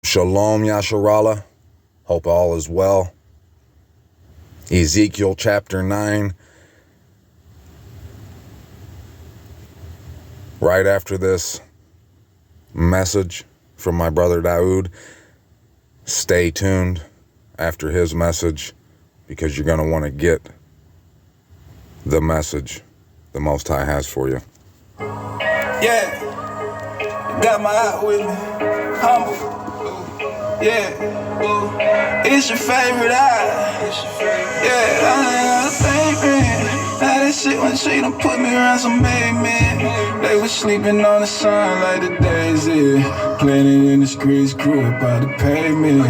Shalom Yasharallah. Hope all is well. Ezekiel chapter 9. Right after this message from my brother Daoud, stay tuned after his message because you're going to want to get the message the Most High has for you. Yeah, got my eye with me, humble. Yeah, it's your favorite eye. Yeah, I'm favorite. Now that shit when she done put me around some made men. They was sleeping on the sun like the daisy, planning in the streets, grew up by the pavement.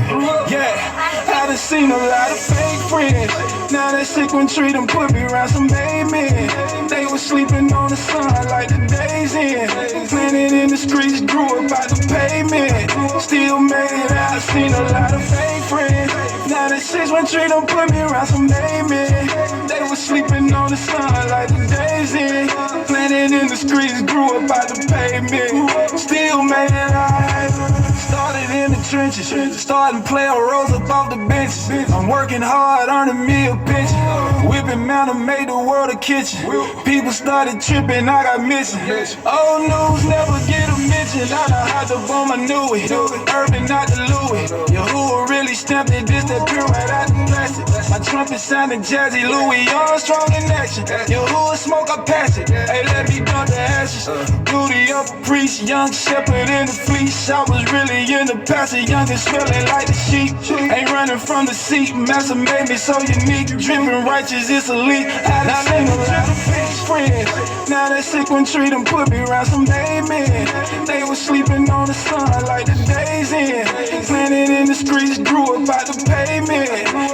Yeah. I done seen a lot of fake friends. Now that sick one tree done put me around some made men. They was sleeping on the sun like the days in. Planted in the streets, grew up by the pavement. Still made it out, seen a lot of fake friends. Now that 6-1 tree done put me around some made men. They was sleeping on the sun like the days in. Planted in the streets, grew up by the pavement. Still made it out. Started in the trenches, starting playing roles up off the benches. I'm working hard, earning me a pension. Whipping mountain, made the world a kitchen. People started tripping, I got missing. Old news never get a mention. I done hide the bomb, I knew it. Urban, not the Louis. Yahuwah really stamped it, this that pure right out the plastic. My trumpet sounding jazzy, Louis Armstrong in action. Yahuwah smoke, I pass it. Hey, let me dump the ashes. Duty of a priest, young shepherd in the fleece. I was really in the passage, young and smelling like the sheep. Ain't running from the seat, master made me so unique. Dripping righteous, it's elite. I seen a lot of fake friends. Now that 6-1 tree done put me around some made men. They was sleeping on the sun like the days in. Planted in the streets, grew up by the pavement.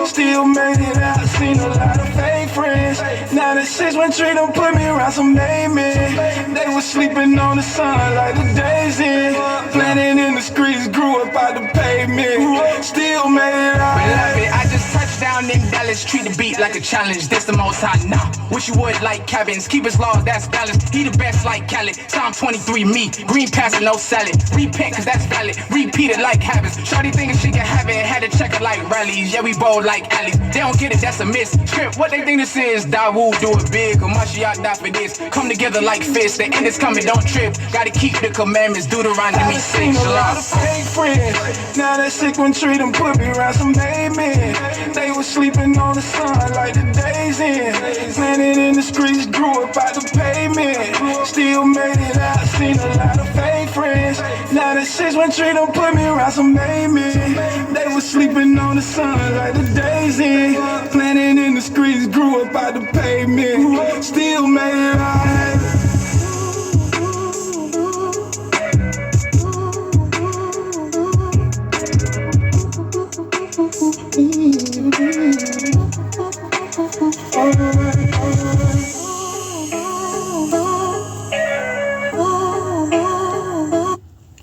Still made it out, seen a lot of fake friends. Now that 6-1 tree done put me around some made men. They was sleeping on the sun like the days in. Planted in the streets, grew up by the pavement. Still made it out. Beloved, I just touched down in Dallas. Treat the beat like a challenge. This the Most High. Nah, wish you would like cabins. Keep his laws, that's balanced. He the best like Khaled. Psalm 23, me. Green passing, no salad. Repent, cause that's valid. Repeat it like habits. Shorty thinking she can have it. Had to check it like rallies. Yeah, we bold like alleys. They don't get it, that's a miss. Script, what they think this is? Dawood do it big. Or Mashiach die for this. Come together like fists. The end is coming, don't trip. Gotta keep the commandments. Deuteronomy 6. Seen a lot of fake friends. Now that 6-1 tree done put me around some made men. They was sleeping on the sun like the days in. Planted in the streets, grew up by the pavement. Still made it out, seen a lot of fake friends. Now that 6-1 tree done put me around some made men. They was sleeping on the sun like the days in. Planted in the streets, grew up by the pavement. Still made it out.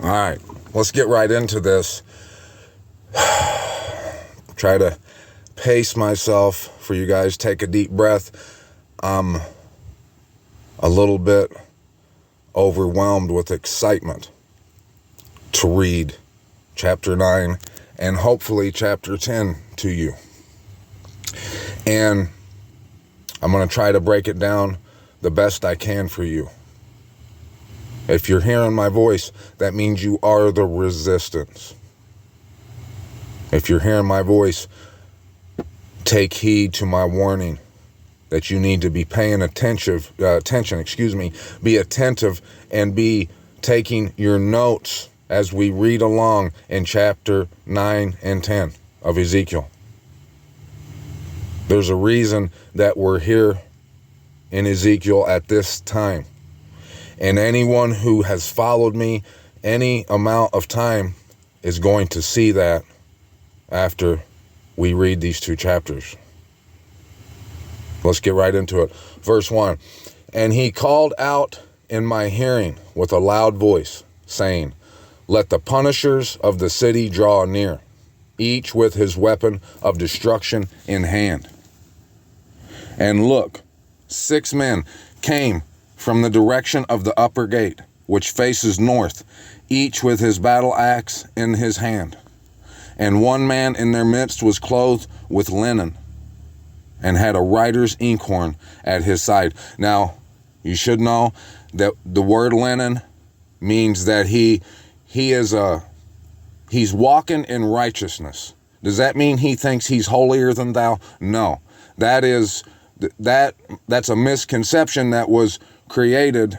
All right, let's get right into this. Try to pace myself for you guys. Take a deep breath. I'm a little bit overwhelmed with excitement to read chapter 9 and hopefully chapter 10 to you. And I'm going to try to break it down the best I can for you. If you're hearing my voice, that means you are the resistance. If you're hearing my voice, take heed to my warning that you need to be paying attention, be attentive and be taking your notes as we read along in chapter 9 and 10 of Ezekiel. There's a reason that we're here in Ezekiel at this time. And anyone who has followed me any amount of time is going to see that after we read these two chapters. Let's get right into it. Verse 1. And he called out in my hearing with a loud voice, saying, let the punishers of the city draw near, each with his weapon of destruction in hand. And look, 6 men came from the direction of the upper gate, which faces north, each with his battle axe in his hand. And one man in their midst was clothed with linen and had a writer's inkhorn at his side. Now, you should know that the word linen means that he's walking in righteousness. Does that mean he thinks he's holier than thou? No. That's a misconception that was created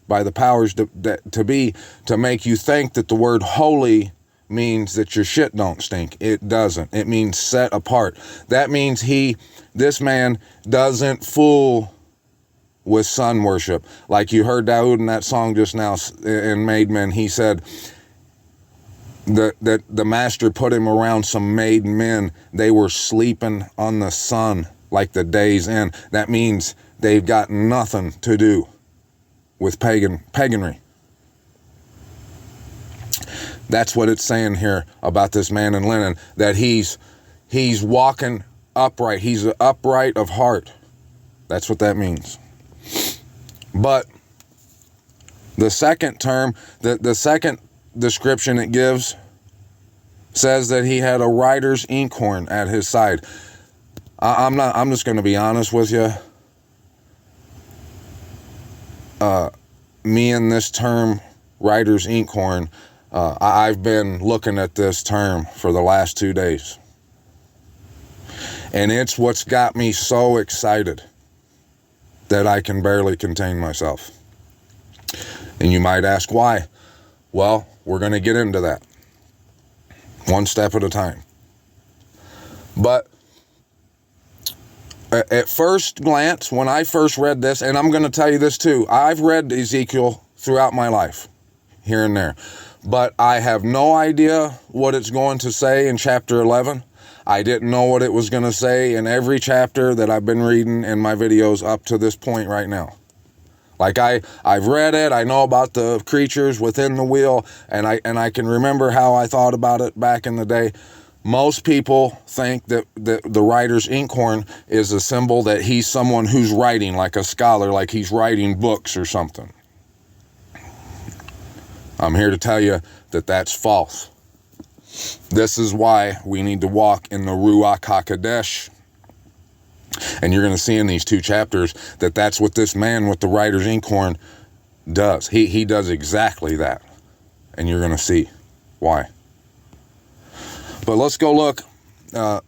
by the powers to make you think that the word holy means that your shit don't stink. It doesn't. It means set apart. That means this man doesn't fool with sun worship. Like you heard Daoud in that song just now in Made Men, he said that the master put him around some made men. They were sleeping on the sun like the day's end. That means they've got nothing to do with paganry. That's what it's saying here about this man in linen, that he's walking upright. He's upright of heart. That's what that means. But the second term, the second description it gives says that he had a writer's inkhorn at his side. I'm just going to be honest with you. Me and this term, writer's inkhorn, I've been looking at this term for the last 2 days. And it's what's got me so excited that I can barely contain myself. And you might ask why. Well, we're going to get into that one step at a time. But at first glance, when I first read this, and I'm going to tell you this too, I've read Ezekiel throughout my life, here and there, but I have no idea what it's going to say in chapter 11. I didn't know what it was going to say in every chapter that I've been reading in my videos up to this point right now. Like I've read it, I know about the creatures within the wheel, and I can remember how I thought about it back in the day. Most people think that the writer's inkhorn is a symbol that he's someone who's writing, like a scholar, like he's writing books or something. I'm here to tell you that that's false. This is why we need to walk in the Ruach HaKodesh. And you're going to see in these 2 chapters that that's what this man with the writer's inkhorn does. He does exactly that. And you're going to see why. But let's go look. I'm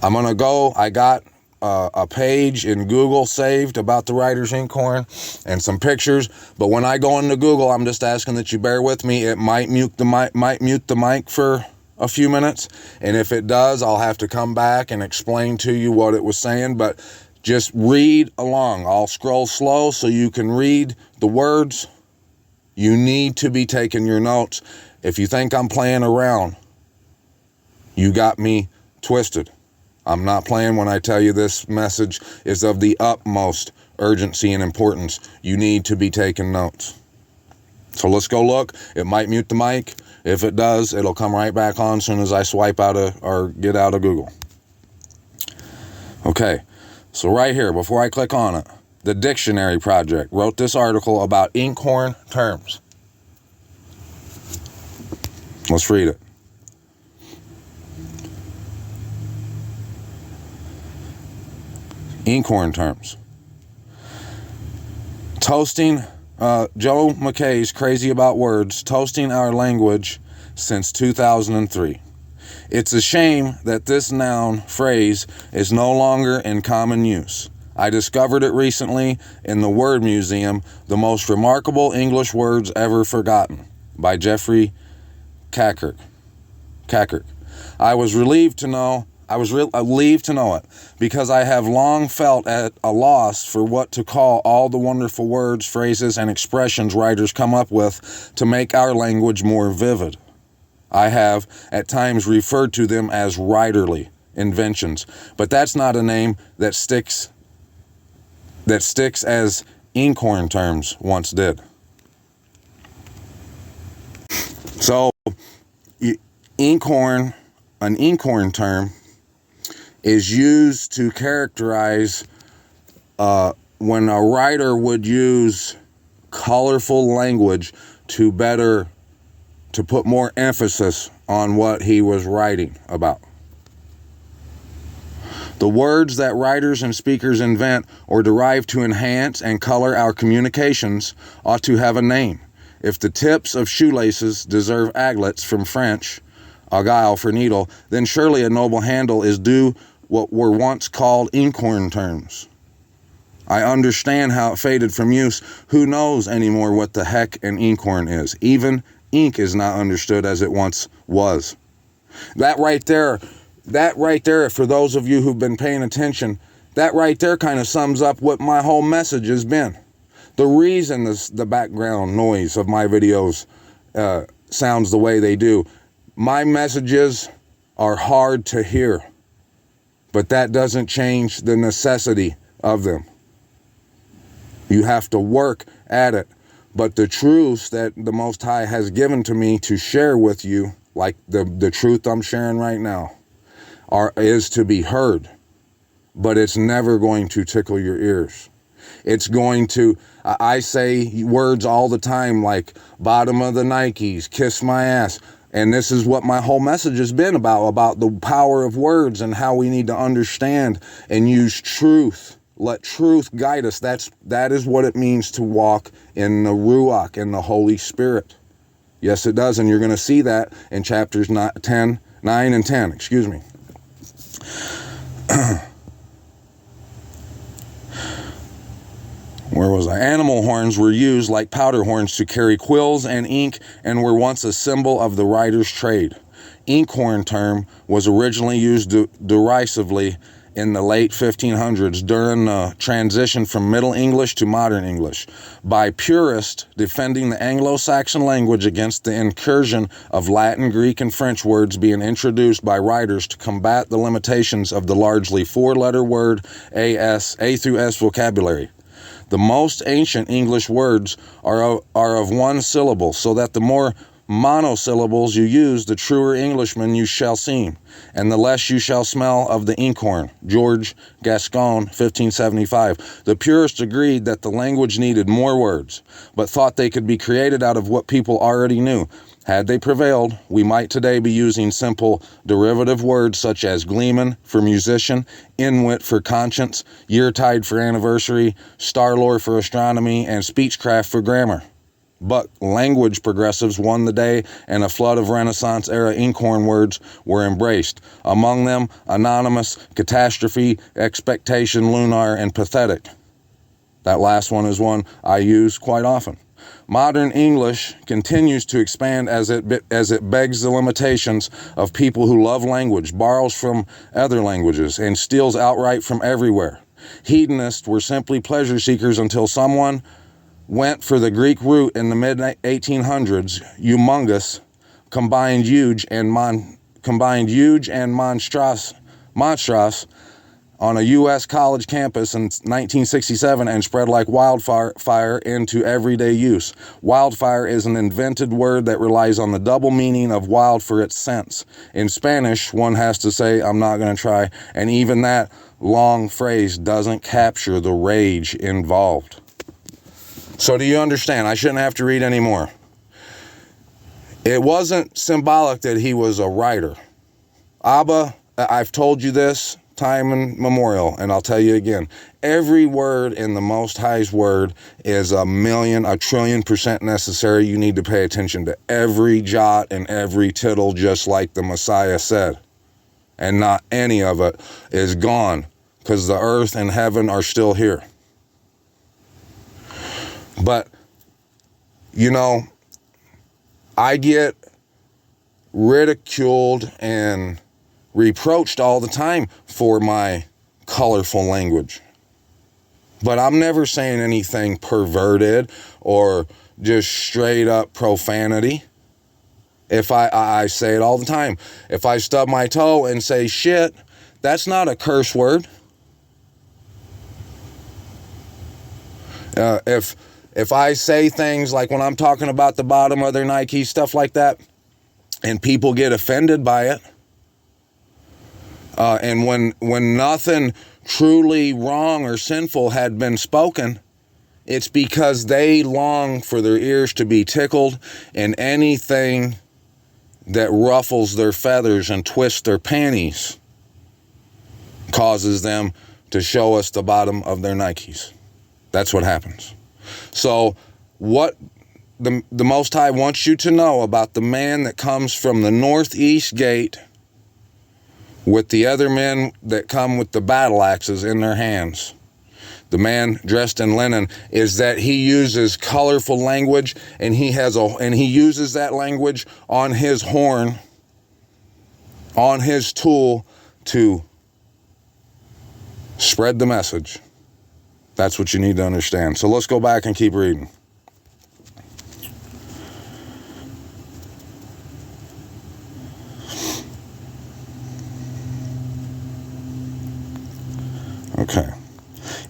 going to go. I got a page in Google saved about the writer's inkhorn and some pictures. But when I go into Google, I'm just asking that you bear with me. It might mute the mic for a few minutes. And if it does, I'll have to come back and explain to you what it was saying. But just read along. I'll scroll slow so you can read the words. You need to be taking your notes. If you think I'm playing around, you got me twisted. I'm not playing when I tell you this message is of the utmost urgency and importance. You need to be taking notes. So let's go look. It might mute the mic. If it does, it'll come right back on as soon as I swipe out or get out of Google. Okay, so right here, before I click on it, the Dictionary Project wrote this article about inkhorn terms. Let's read it. Inkhorn terms. Toasting, Joe McKay's Crazy About Words, toasting our language since 2003. It's a shame that this noun phrase is no longer in common use. I discovered it recently in the Word Museum, The Most Remarkable English Words Ever Forgotten, by Jeffrey Kackert. I was relieved to know it, because I have long felt at a loss for what to call all the wonderful words, phrases, and expressions writers come up with to make our language more vivid. I have, at times, referred to them as writerly inventions, but that's not a name that sticks as inkhorn terms once did. So, an inkhorn term is used to characterize when a writer would use colorful language to better to put more emphasis on what he was writing about. The words that writers and speakers invent or derive to enhance and color our communications ought to have a name. If the tips of shoelaces deserve aglets, from French, agile for needle, then surely a noble handle is due what were once called inkhorn terms. I understand how it faded from use. Who knows anymore what the heck an inkhorn is? Even ink is not understood as it once was. That right there, for those of you who've been paying attention, that right there kind of sums up what my whole message has been. The reason the background noise of my videos sounds the way they do. My messages are hard to hear, but that doesn't change the necessity of them. You have to work at it. But the truths that the Most High has given to me to share with you, like the truth I'm sharing right now, is to be heard. But it's never going to tickle your ears. It's going to, I say words all the time like bottom of the Nikes, kiss my ass. And this is what my whole message has been about the power of words and how we need to understand and use truth. Let truth guide us. That is what it means to walk in the Ruach, in the Holy Spirit. Yes, it does. And you're going to see that in chapters 9 and 10. Excuse me. Where was I? Animal horns were used like powder horns to carry quills and ink and were once a symbol of the writer's trade. Inkhorn term was originally used derisively in the late 1500s during the transition from Middle English to Modern English by purists defending the Anglo-Saxon language against the incursion of Latin, Greek, and French words being introduced by writers to combat the limitations of the largely four-letter word A through S vocabulary. The most ancient English words are of one syllable, so that the more monosyllables you use, the truer Englishman you shall seem, and the less you shall smell of the inkhorn. George Gascon, 1575. The purists agreed that the language needed more words, but thought they could be created out of what people already knew. Had they prevailed, we might today be using simple derivative words such as gleeman for musician, inwit for conscience, yeartide for anniversary, starlore for astronomy, and speechcraft for grammar. But language progressives won the day, and a flood of Renaissance-era inkhorn words were embraced. Among them, anonymous, catastrophe, expectation, lunar, and pathetic. That last one is one I use quite often. Modern English continues to expand as it begs the limitations of people who love language, borrows from other languages, and steals outright from everywhere. Hedonists were simply pleasure seekers until someone went for the Greek root in the mid-1800s. Humongous combined huge and monstrous on a U.S. college campus in 1967 and spread like wildfire into everyday use. Wildfire is an invented word that relies on the double meaning of wild for its sense. In Spanish, one has to say, I'm not going to try, and even that long phrase doesn't capture the rage involved. So do you understand? I shouldn't have to read anymore. It wasn't symbolic that he was a writer. Abba, I've told you this time immemorial, and I'll tell you again. Every word in the Most High's word is a trillion% necessary. You need to pay attention to every jot and every tittle, just like the Messiah said. And not any of it is gone, because the earth and heaven are still here. But, you know, I get ridiculed and reproached all the time for my colorful language. But I'm never saying anything perverted or just straight up profanity. If I say it all the time. If I stub my toe and say shit, that's not a curse word. If I say things like when I'm talking about the bottom of their Nike, stuff like that, and people get offended by it, and when nothing truly wrong or sinful had been spoken, it's because they long for their ears to be tickled, and anything that ruffles their feathers and twists their panties causes them to show us the bottom of their Nikes. That's what happens. So what the Most High wants you to know about the man that comes from the northeast gate with the other men that come with the battle axes in their hands, the man dressed in linen, is that he uses colorful language, and he uses that language on his horn, on his tool, to spread the message. That's what you need to understand. So let's go back and keep reading. Okay.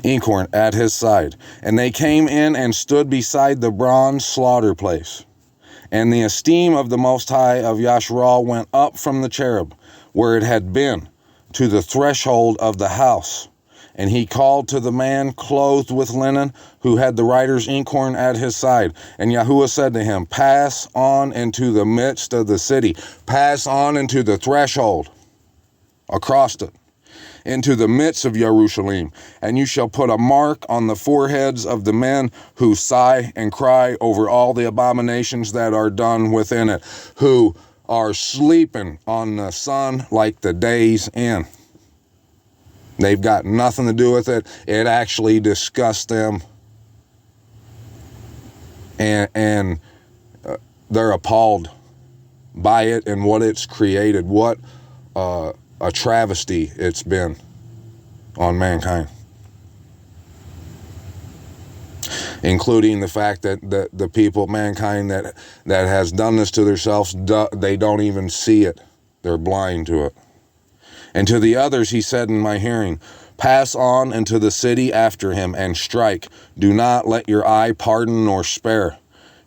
Inkhorn at his side. And they came in and stood beside the bronze slaughter place. And the esteem of the Most High of Yasharal went up from the cherub, where it had been, to the threshold of the house. And he called to the man clothed with linen, who had the writer's inkhorn at his side. And Yahuwah said to him, pass on into the midst of the city. Pass on into the threshold, across it, into the midst of Jerusalem. And you shall put a mark on the foreheads of the men who sigh and cry over all the abominations that are done within it, who are sleeping on the sun like the day's end. They've got nothing to do with it. It actually disgusts them. And they're appalled by it and what it's created. What a travesty it's been on mankind. Including the fact that the people, mankind that has done this to themselves, they don't even see it. They're blind to it. And to the others he said in my hearing, pass on into the city after him and strike. Do not let your eye pardon nor spare.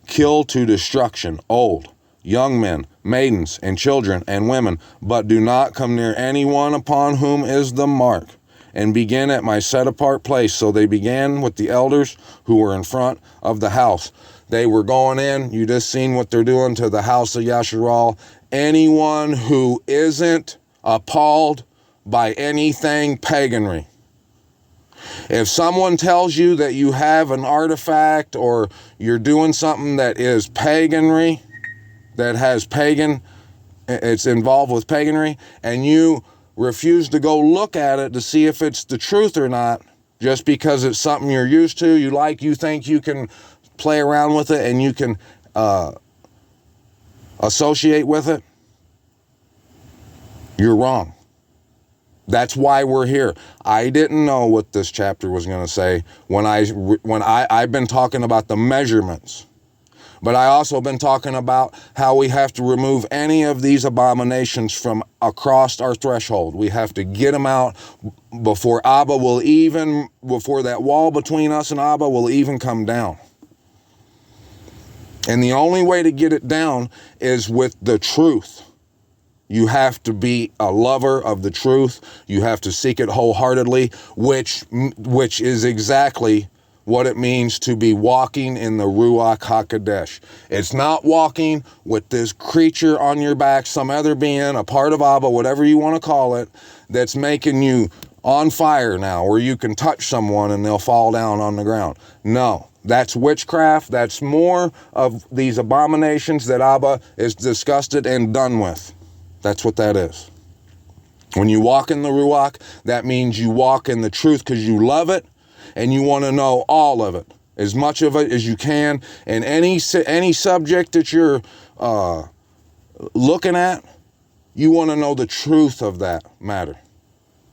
Kill to destruction old, young men, maidens, and children, and women, but do not come near anyone upon whom is the mark. And begin at my set-apart place. So they began with the elders who were in front of the house. They were going in. You just seen what they're doing to the house of Yasharal. Anyone who isn't appalled by anything paganry. If someone tells you that you have an artifact or you're doing something that is paganry, that has pagan, it's involved with paganry, and you refuse to go look at it to see if it's the truth or not, just because it's something you're used to, you like, you think you can play around with it and you can associate with it, you're wrong. That's why we're here. I didn't know what this chapter was going to say when I've been talking about the measurements. But I also been talking about how we have to remove any of these abominations from across our threshold. We have to get them out before that wall between us and Abba will even come down. And the only way to get it down is with the truth. You have to be a lover of the truth. You have to seek it wholeheartedly, which is exactly what it means to be walking in the Ruach HaKodesh. It's not walking with this creature on your back, some other being, a part of Abba, whatever you want to call it, that's making you on fire now, where you can touch someone and they'll fall down on the ground. No, that's witchcraft. That's more of these abominations that Abba is disgusted and done with. That's what that is. When you walk in the Ruach, that means you walk in the truth because you love it and you want to know all of it, as much of it as you can. And any subject that you're looking at, you want to know the truth of that matter.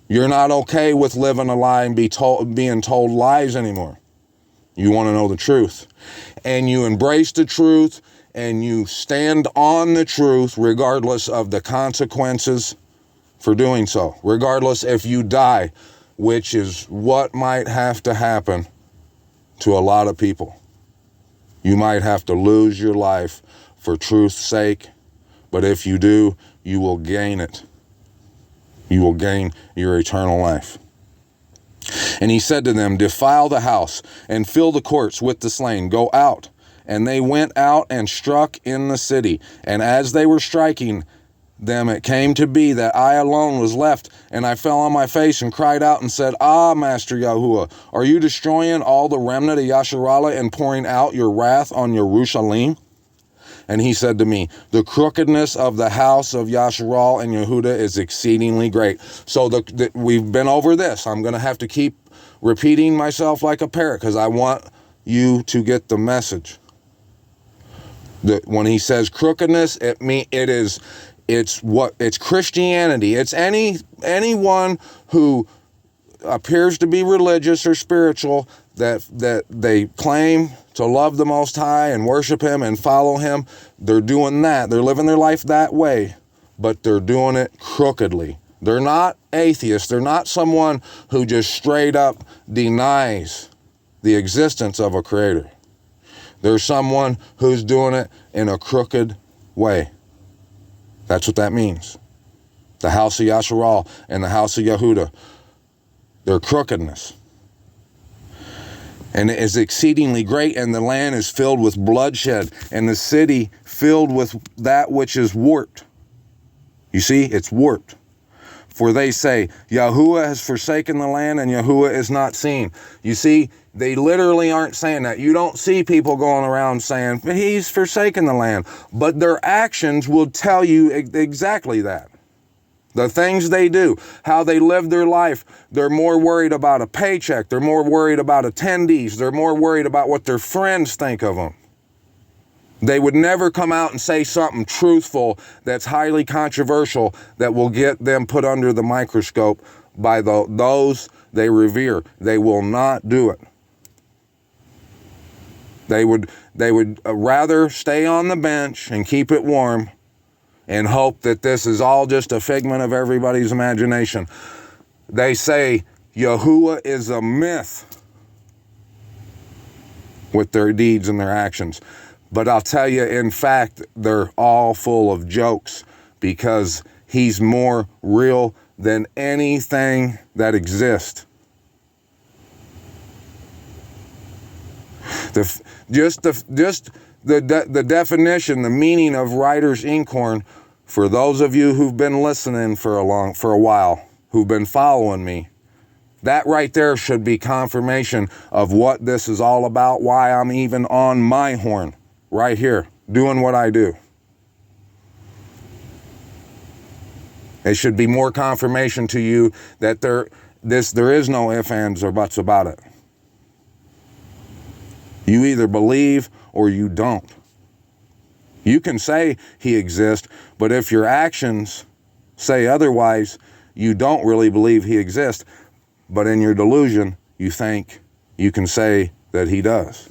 You're not okay with living a lie and being told lies anymore. You want to know the truth. And you embrace the truth and you stand on the truth regardless of the consequences for doing so. Regardless if you die, which is what might have to happen to a lot of people. You might have to lose your life for truth's sake, but if you do, you will gain it. You will gain your eternal life. And he said to them, defile the house and fill the courts with the slain. Go out And they went out and struck in the city. And as they were striking them, it came to be that I alone was left, and I fell on my face and cried out and said, Ah, Master Yahuwah, are you destroying all the remnant of Yasharallah and pouring out your wrath on Yerushalayim? And he said to me, the crookedness of the house of Yasharal and Yehuda is exceedingly great. So we've been over this. I'm going to have to keep repeating myself like a parrot because I want you to get the message. When he says crookedness, it's Christianity. It's anyone who appears to be religious or spiritual that they claim to love the Most High and worship Him and follow Him. They're doing that. They're living their life that way, but they're doing it crookedly. They're not atheists. They're not someone who just straight up denies the existence of a creator. They're someone who's doing it in a crooked way. That's what that means. The house of Yasharal and the house of Yehuda, their crookedness. And it is exceedingly great, and the land is filled with bloodshed, and the city filled with that which is warped. You see, it's warped. For they say, Yahuwah has forsaken the land, and Yahuwah is not seen. You see, they literally aren't saying that. You don't see people going around saying, He's forsaken the land. But their actions will tell you exactly that. The things they do, how they live their life, they're more worried about a paycheck. They're more worried about attendees. They're more worried about what their friends think of them. They would never come out and say something truthful that's highly controversial that will get them put under the microscope by those they revere. They will not do it. They would rather stay on the bench and keep it warm and hope that this is all just a figment of everybody's imagination. They say Yahuwah is a myth with their deeds and their actions. But I'll tell you, in fact, they're all full of jokes because He's more real than anything that exists. The definition, the meaning of Writer's Inkhorn, for those of you who've been listening for a while, who've been following me, that right there should be confirmation of what this is all about, why I'm even on my horn, right here, doing what I do. It should be more confirmation to you that there is no ifs, ands, or buts about it. You either believe or you don't. You can say He exists, but if your actions say otherwise, you don't really believe He exists. But in your delusion, you think you can say that He does.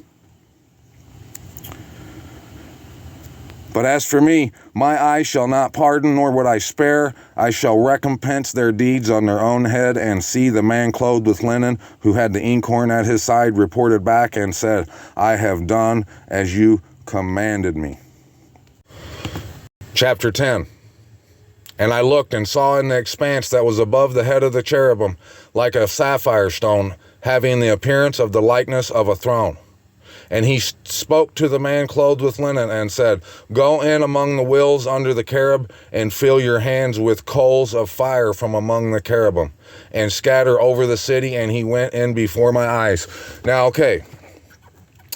But as for me, my eye shall not pardon, nor would I spare. I shall recompense their deeds on their own head. And see, the man clothed with linen, who had the inkhorn at his side, reported back and said, I have done as you commanded me. Chapter 10. And I looked and saw in the expanse that was above the head of the cherubim, like a sapphire stone, having the appearance of the likeness of a throne. And he spoke to the man clothed with linen and said, Go in among the wheels under the cherub and fill your hands with coals of fire from among the cherubim and scatter over the city. And he went in before my eyes. Now, okay,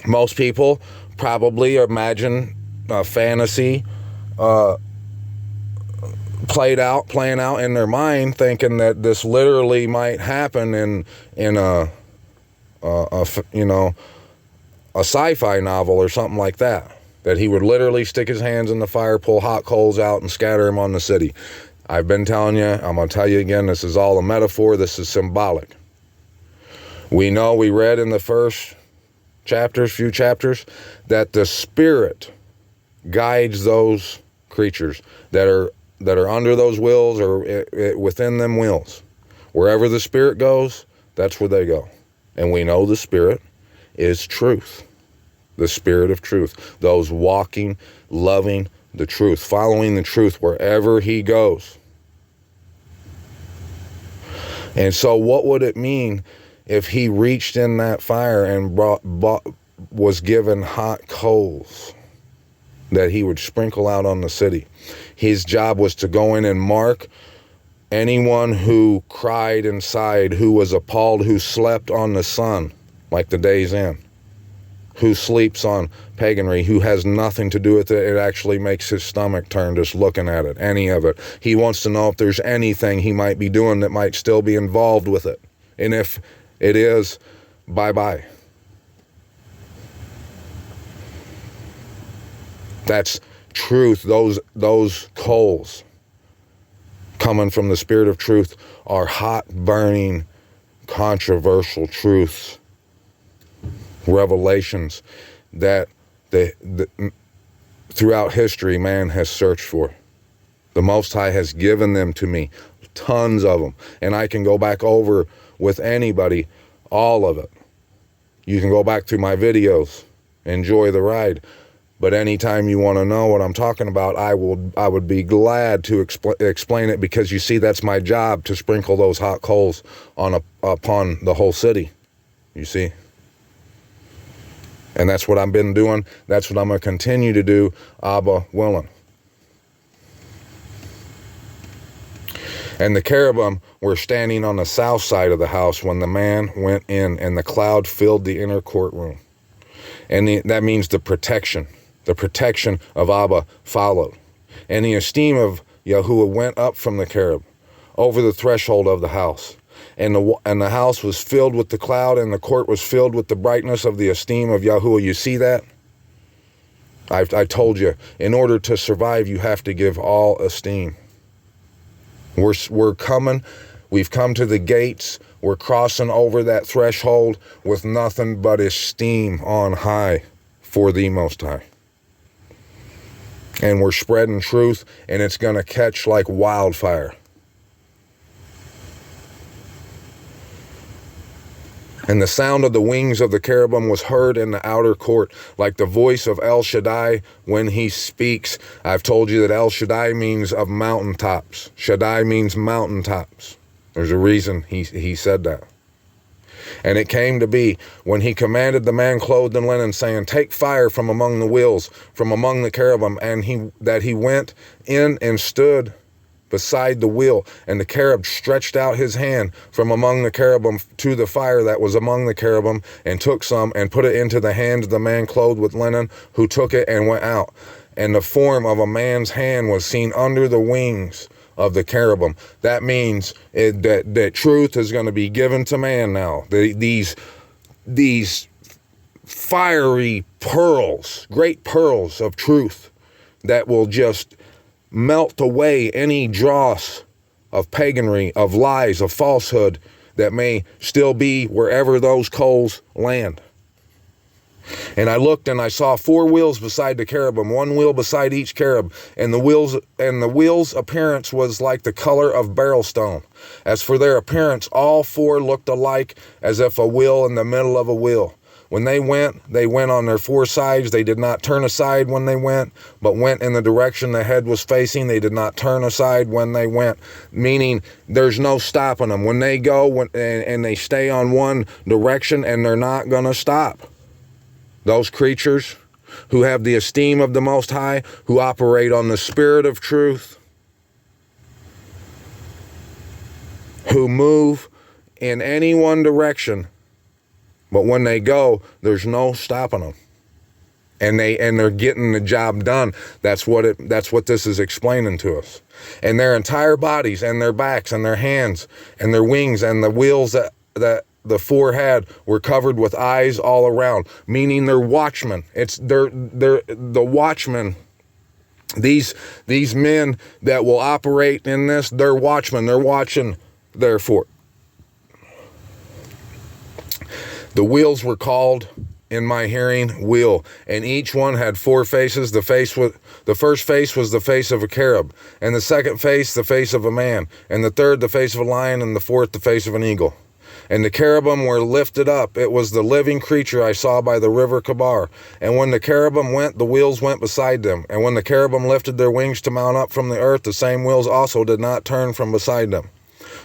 most people probably imagine a fantasy playing out in their mind, thinking that this literally might happen in a sci-fi novel or something like that. That he would literally stick his hands in the fire, pull hot coals out, and scatter them on the city. I've been telling you, I'm going to tell you again, this is all a metaphor. This is symbolic. We know, we read in the first few chapters, that the Spirit guides those creatures that are under those wheels or within them wheels. Wherever the Spirit goes, that's where they go. And we know the Spirit is truth, the Spirit of truth, those walking, loving the truth, following the truth wherever He goes. And so what would it mean if He reached in that fire and was given hot coals that he would sprinkle out on the city. His job was to go in and mark anyone who cried and sighed, who was appalled, who slept on the sun, like the day's end, who sleeps on paganry, who has nothing to do with it. It actually makes his stomach turn just looking at it, any of it. He wants to know if there's anything he might be doing that might still be involved with it. And if it is, bye-bye. That's truth. Those coals coming from the Spirit of truth are hot, burning, controversial truths, revelations that throughout history man has searched for. The Most High has given them to me, tons of them, and I can go back over with anybody all of it. You can go back through my videos, enjoy the ride. But anytime you want to know what I'm talking about, I would be glad to explain it, because you see, that's my job, to sprinkle those hot coals upon the whole city. You see? And that's what I've been doing. That's what I'm going to continue to do, Abba willing. And the cherubim were standing on the south side of the house when the man went in, and the cloud filled the inner courtroom. And that means the protection of Abba followed. And the esteem of Yahuwah went up from the cherub over the threshold of the house. And the house was filled with the cloud, and the court was filled with the brightness of the esteem of Yahuwah. You see that? I told you, in order to survive, you have to give all esteem. We're coming. We've come to the gates. We're crossing over that threshold with nothing but esteem on high for the Most High. And we're spreading truth, and it's going to catch like wildfire. And the sound of the wings of the cherubim was heard in the outer court, like the voice of El Shaddai when he speaks. I've told you that El Shaddai means of mountaintops. Shaddai means mountaintops. There's a reason he said that. And it came to be, when he commanded the man clothed in linen, saying, take fire from among the wheels, from among the cherubim, and he went in and stood beside the wheel, and the cherub stretched out his hand from among the cherubim to the fire that was among the cherubim, and took some and put it into the hand of the man clothed with linen, who took it and went out. And the form of a man's hand was seen under the wings of the cherubim. That means that truth is going to be given to man now. These fiery pearls, great pearls of truth that will just melt away any dross of paganry, of lies, of falsehood that may still be wherever those coals land. And I looked, and I saw 4 wheels beside the cherubim, 1 wheel beside each cherub, and the wheels' appearance was like the color of beryl stone. As for their appearance, all 4 looked alike, as if a wheel in the middle of a wheel. When they went on their 4 sides. They did not turn aside when they went, but went in the direction the head was facing. They did not turn aside when they went, meaning there's no stopping them. When they go and they stay on one direction, and they're not going to stop. Those creatures who have the esteem of the Most High, who operate on the Spirit of truth, who move in any one direction, but when they go, there's no stopping them. And they're getting the job done. That's what this is explaining to us. And their entire bodies, and their backs, and their hands, and their wings, and the wheels that the 4 had were covered with eyes all around, meaning they're watchmen. They're the watchmen. These men that will operate in this, they're watchmen. They're watching, therefore. The wheels were called, in my hearing, wheel, and each one had 4 faces. The first face was the face of a cherub, and the second face the face of a man, and the third the face of a lion, and the fourth the face of an eagle. And the cherubim were lifted up. It was the living creature I saw by the river Kabar. And when the cherubim went, the wheels went beside them. And when the cherubim lifted their wings to mount up from the earth, the same wheels also did not turn from beside them.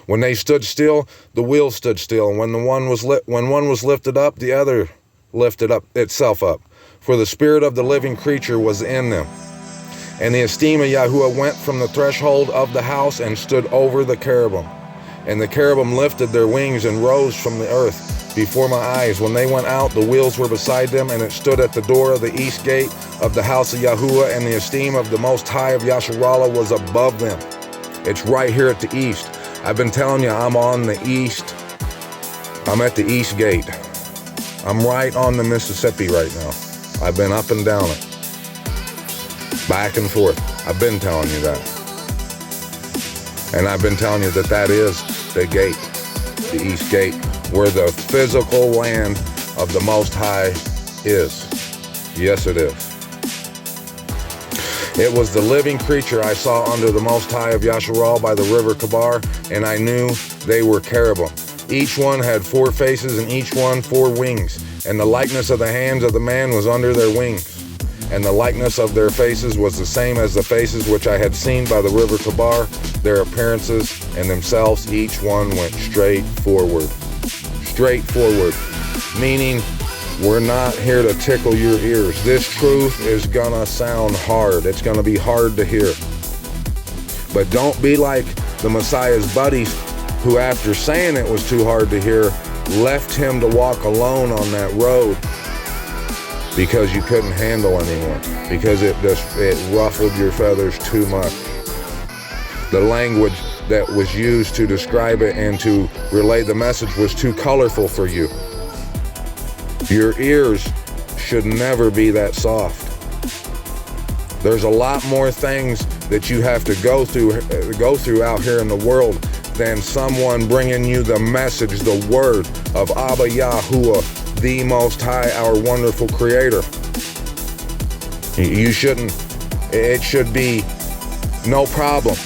When they stood still, the wheels stood still. And when one was lifted up, the other lifted up itself up, for the spirit of the living creature was in them. And the esteem of Yahuwah went from the threshold of the house and stood over the cherubim. And the cherubim lifted their wings and rose from the earth before my eyes. When they went out, the wheels were beside them, and it stood at the door of the east gate of the house of Yahuwah, and the esteem of the Most High of Yasharallah was above them. It's right here at the east. I've been telling you, I'm on the east. I'm at the east gate. I'm right on the Mississippi right now. I've been up and down it. Back and forth. I've been telling you that. And I've been telling you that that is the gate, the east gate, where the physical land of the Most High is. Yes, it is. It was the living creature I saw under the Most High of Yasharal by the river Kabar, and I knew they were cherubim. Each one had 4 faces, and each one 4 wings, and the likeness of the hands of the man was under their wings. And the likeness of their faces was the same as the faces which I had seen by the river Kabar. Their appearances and themselves, each one went straight forward. Straight forward, meaning we're not here to tickle your ears. This truth is gonna sound hard. It's gonna be hard to hear. But don't be like the Messiah's buddies who, after saying it was too hard to hear, left him to walk alone on that road because you couldn't handle anymore, because it ruffled your feathers too much. The language that was used to describe it and to relay the message was too colorful for you. Your ears should never be that soft. There's a lot more things that you have to go through out here in the world than someone bringing you the message, the word of Abba Yahuwah, the Most High, our wonderful Creator. It should be no problem.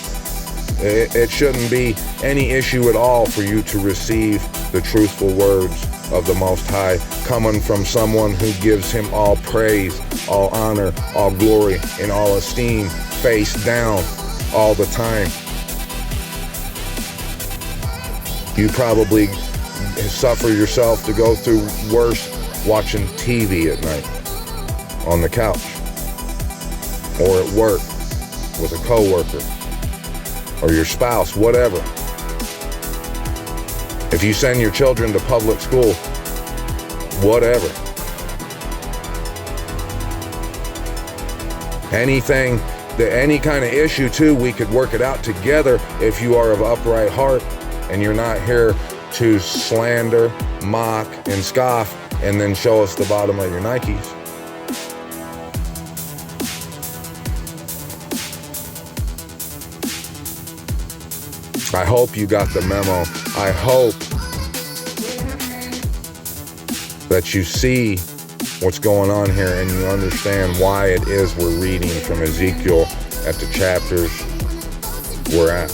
It shouldn't be any issue at all for you to receive the truthful words of the Most High coming from someone who gives him all praise, all honor, all glory, and all esteem, face down all the time. You probably suffer yourself to go through worse watching TV at night, on the couch, or at work with a coworker, or your spouse, whatever. If you send your children to public school, whatever. Any kind of issue too, we could work it out together if you are of upright heart and you're not here to slander, mock, and scoff, and then show us the bottom of your Nikes. I hope you got the memo. I hope that you see what's going on here and you understand why it is we're reading from Ezekiel at the chapters we're at.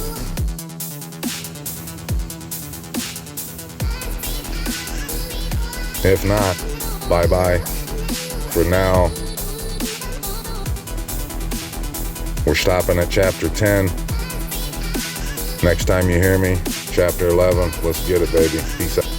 If not, bye-bye. For now, we're stopping at chapter 10. Next time you hear me, chapter 11. Let's get it, baby. Peace out.